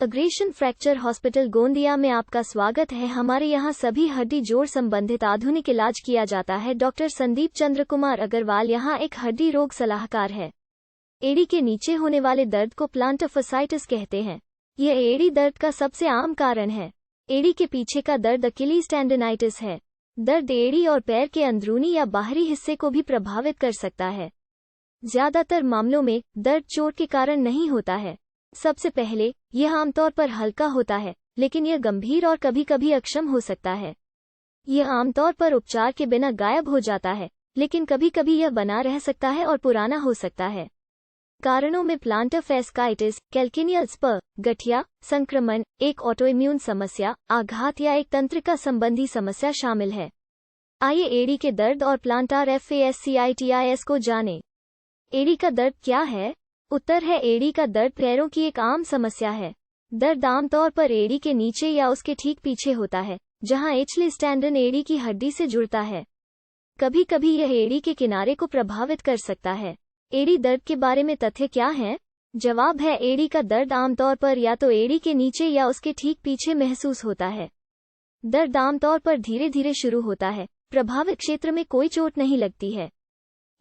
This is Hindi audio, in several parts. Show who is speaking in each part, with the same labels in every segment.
Speaker 1: अग्रेशन फ्रैक्चर हॉस्पिटल गोंदिया में आपका स्वागत है। हमारे यहाँ सभी हड्डी जोड़ संबंधित आधुनिक इलाज किया जाता है। डॉक्टर संदीप चंद्र कुमार अग्रवाल यहाँ एक हड्डी रोग सलाहकार है। एड़ी के नीचे होने वाले दर्द को प्लांटर फसाइटिस कहते हैं। यह एड़ी दर्द का सबसे आम कारण है। एड़ी के पीछे का दर्द अकिलीज टेंडनाइटिस है। दर्द एड़ी और पैर के अंदरूनी या बाहरी हिस्से को भी प्रभावित कर सकता है। ज्यादातर मामलों में दर्द चोट के कारण नहीं होता है। सबसे पहले यह आमतौर पर हल्का होता है, लेकिन यह गंभीर और कभी कभी अक्षम हो सकता है। यह आमतौर पर उपचार के बिना गायब हो जाता है, लेकिन कभी कभी यह बना रह सकता है और पुराना हो सकता है। कारणों में प्लांटर फैस्काइटिस, कैल्केनियल स्पर, गठिया, संक्रमण, एक ऑटोइम्यून समस्या, आघात या एक तंत्रिका संबंधी समस्या शामिल है। आइए एड़ी के दर्द और प्लांटर फैस्काइटिस को जानें। एड़ी का दर्द क्या है? उत्तर है, एड़ी का दर्द पैरों की एक आम समस्या है। दर्द आमतौर पर एड़ी के नीचे या उसके ठीक पीछे होता है, जहां एचलिस टेंडन एड़ी की हड्डी से जुड़ता है। कभी कभी यह एड़ी के किनारे को प्रभावित कर सकता है। एड़ी दर्द के बारे में तथ्य क्या हैं? जवाब है, एड़ी का दर्द आमतौर पर या तो एड़ी के नीचे या उसके ठीक पीछे महसूस होता है। दर्द आमतौर पर धीरे धीरे शुरू होता है। प्रभावित क्षेत्र में कोई चोट नहीं लगती है।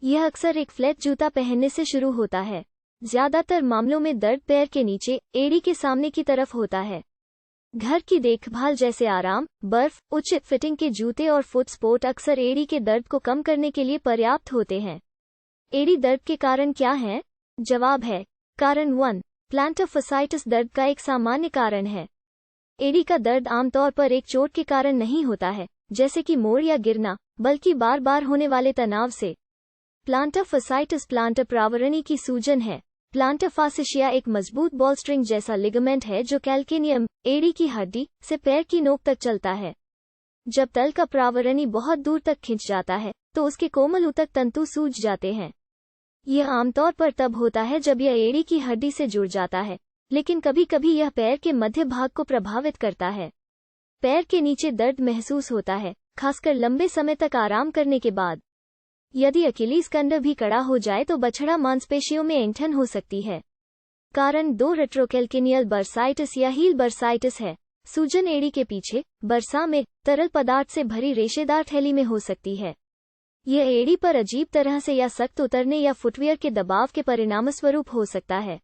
Speaker 1: यह अक्सर एक फ्लैट जूता पहनने से शुरू होता है। ज्यादातर मामलों में दर्द पैर के नीचे, एड़ी के सामने की तरफ होता है। घर की देखभाल जैसे आराम, बर्फ, उचित फिटिंग के जूते और फुट सपोर्ट अक्सर एड़ी के दर्द को कम करने के लिए पर्याप्त होते हैं। एड़ी दर्द के कारण क्या हैं? जवाब है, कारण 1, प्लांटर फसाइटिस दर्द का एक सामान्य कारण है। एड़ी का दर्द आमतौर पर एक चोट के कारण नहीं होता है, जैसे कि मोड़ या गिरना, बल्कि बार बार होने वाले तनाव से। प्लांटर फसाइटिस प्लांटर प्रावरणी की सूजन है। प्लांटर फासिशिया एक मजबूत बॉल स्ट्रिंग जैसा लिगामेंट है जो कैल्केनियम, एड़ी की हड्डी, से पैर की नोक तक चलता है। जब तल का प्रावरणी बहुत दूर तक खिंच जाता है, तो उसके कोमल ऊतक तंतु सूज जाते हैं। यह आमतौर पर तब होता है जब यह एड़ी की हड्डी से जुड़ जाता है, लेकिन कभी कभी यह पैर के मध्य भाग को प्रभावित करता है। पैर के नीचे दर्द महसूस होता है, खासकर लंबे समय तक आराम करने के बाद। यदि अकिलीज कंडर भी कड़ा हो जाए तो बछड़ा मांसपेशियों में ऐंठन हो सकती है। कारण 2, रेट्रोकैल्केनियल बर्साइटिस या हील बर्साइटिस है। सूजन एड़ी के पीछे, बरसा में, तरल पदार्थ से भरी रेशेदार थैली में हो सकती है। यह एड़ी पर अजीब तरह से या सख्त उतरने या फुटवियर के दबाव के परिणामस्वरूप हो सकता है।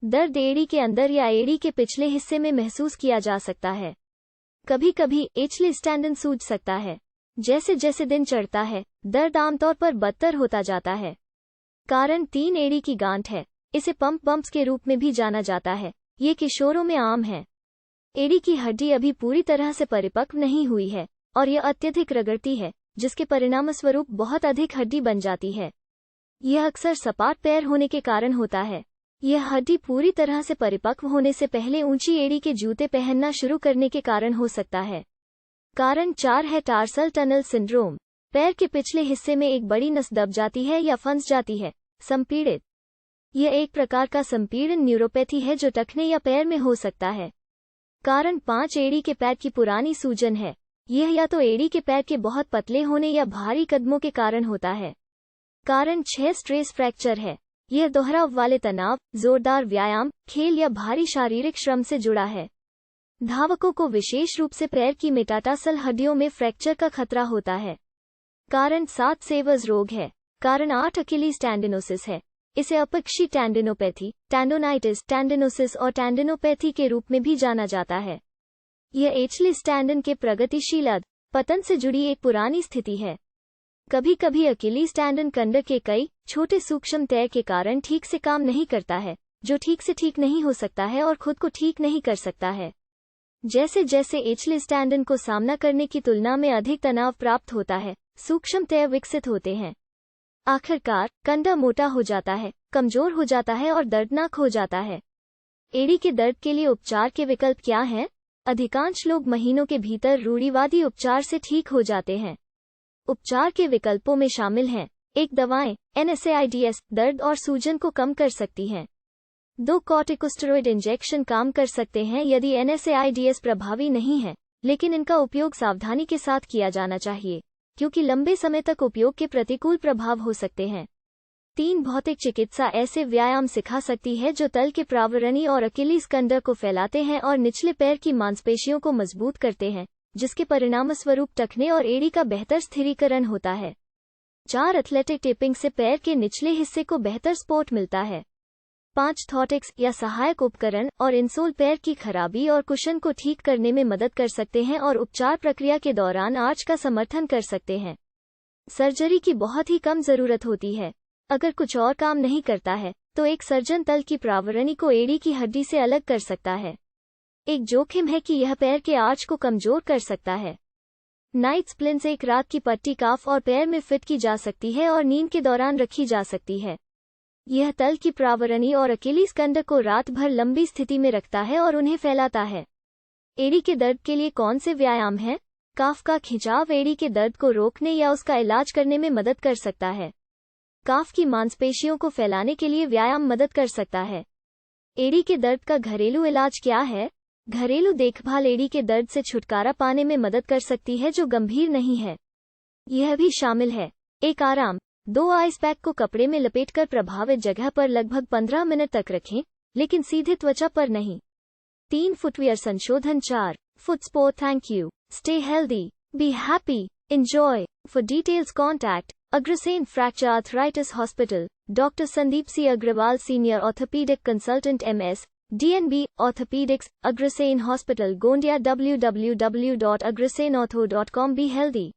Speaker 1: दर्द एड़ी के अंदर या एड़ी के पिछले हिस्से में महसूस किया जा सकता है। कभी कभी एचलिस टेंडन सूज सकता है। जैसे जैसे दिन चढ़ता है, दर्द आमतौर पर बदतर होता जाता है। कारण 3, एड़ी की गांठ है। इसे पंप बम्प्स के रूप में भी जाना जाता है। ये किशोरों में आम है। एड़ी की हड्डी अभी पूरी तरह से परिपक्व नहीं हुई है और यह अत्यधिक रगड़ती है, जिसके परिणामस्वरूप बहुत अधिक हड्डी बन जाती है। यह अक्सर सपाट पैर होने के कारण होता है। यह हड्डी पूरी तरह से परिपक्व होने से पहले ऊंची एड़ी के जूते पहनना शुरू करने के कारण हो सकता है। कारण 4 है, टार्सल टनल सिंड्रोम। पैर के पिछले हिस्से में एक बड़ी नस दब जाती है या फंस जाती है। संपीड़ित। यह एक प्रकार का संपीड़न न्यूरोपैथी है जो टखने या पैर में हो सकता है। कारण 5, एड़ी के पैर की पुरानी सूजन है। यह या तो एड़ी के पैर के बहुत पतले होने या भारी कदमों के कारण होता है। कारण 6, स्ट्रेस फ्रैक्चर है। यह दोहराव वाले तनाव, जोरदार व्यायाम, खेल या भारी शारीरिक श्रम से जुड़ा है। धावकों को विशेष रूप से पैर की मेटाटार्सल हड्डियों में फ्रैक्चर का खतरा होता है। कारण 7, सेवर्स रोग है। कारण 8, अकिलीज टेंडिनोसिस है। इसे अपक्षी टेंडिनोपैथी, टेंडोनाइटिस, टेंडिनोसिस और टेंडिनोपैथी के रूप में भी जाना जाता है। यह एचलिस टेंडन के प्रगतिशील पतन से जुड़ी एक पुरानी स्थिति है। कभी कभी अकिलीज टेंडन कंडर के कई छोटे सूक्ष्म तय के कारण ठीक से काम नहीं करता है, जो ठीक से ठीक नहीं हो सकता है और खुद को ठीक नहीं कर सकता है। जैसे जैसे एचलिस टेंडन को सामना करने की तुलना में अधिक तनाव प्राप्त होता है, सूक्ष्म तय विकसित होते हैं। आखिरकार कंडा मोटा हो जाता है, कमजोर हो जाता है और दर्दनाक हो जाता है। एड़ी के दर्द के लिए उपचार के विकल्प क्या हैं? अधिकांश लोग महीनों के भीतर रूढ़िवादी उपचार से ठीक हो जाते हैं। उपचार के विकल्पों में शामिल हैं: 1, दवाएं, NSAIDs, दर्द और सूजन को कम कर सकती हैं। 2, कॉर्टिकोस्टेरॉइड इंजेक्शन काम कर सकते हैं यदि NSAIDs प्रभावी नहीं है, लेकिन इनका उपयोग सावधानी के साथ किया जाना चाहिए, क्योंकि लंबे समय तक उपयोग के प्रतिकूल प्रभाव हो सकते हैं। 3 भौतिक चिकित्सा ऐसे व्यायाम सिखा सकती है जो तल के प्रावरणी और अकिलीज कंडर को फैलाते हैं और निचले पैर की मांसपेशियों को मजबूत करते हैं, जिसके परिणामस्वरूप टखने और एड़ी का बेहतर स्थिरीकरण होता है। 4 एथलेटिक टेपिंग से पैर के निचले हिस्से को बेहतर सपोर्ट मिलता है। 5 थॉटिक्स या सहायक उपकरण और इंसोल पैर की खराबी और कुशन को ठीक करने में मदद कर सकते हैं और उपचार प्रक्रिया के दौरान आर्च का समर्थन कर सकते हैं। सर्जरी की बहुत ही कम जरूरत होती है। अगर कुछ और काम नहीं करता है तो एक सर्जन तल की प्रावरणी को एड़ी की हड्डी से अलग कर सकता है। एक जोखिम है कि यह पैर के आर्च को कमजोर कर सकता है। नाइट स्प्लिंट्स एक रात की पट्टी काफ और पैर में फिट की जा सकती है और नींद के दौरान रखी जा सकती है। यह तल की प्रावरणी और अकिलीज कंडर को रात भर लंबी स्थिति में रखता है और उन्हें फैलाता है। एड़ी के दर्द के लिए कौन से व्यायाम हैं? काफ का खिंचाव एड़ी के दर्द को रोकने या उसका इलाज करने में मदद कर सकता है। काफ की मांसपेशियों को फैलाने के लिए व्यायाम मदद कर सकता है। एड़ी के दर्द का घरेलू इलाज क्या है? घरेलू देखभाल एड़ी के दर्द से छुटकारा पाने में मदद कर सकती है जो गंभीर नहीं है। यह भी शामिल है एक आराम 2 आइस पैक को कपड़े में लपेटकर प्रभावित जगह पर लगभग 15 मिनट तक रखें, लेकिन सीधे त्वचा पर नहीं। 3 फुटवियर संशोधन। 4 foot sport. Thank you. Stay healthy, be happy, enjoy. For details contact Agrasen Fracture Arthritis Hospital, Dr. Sandeep C. Agrawal, Senior Orthopedic Consultant, MS, DNB, Orthopedics, Agrasen Hospital, Gondia, www.agrasenortho.com. Be healthy.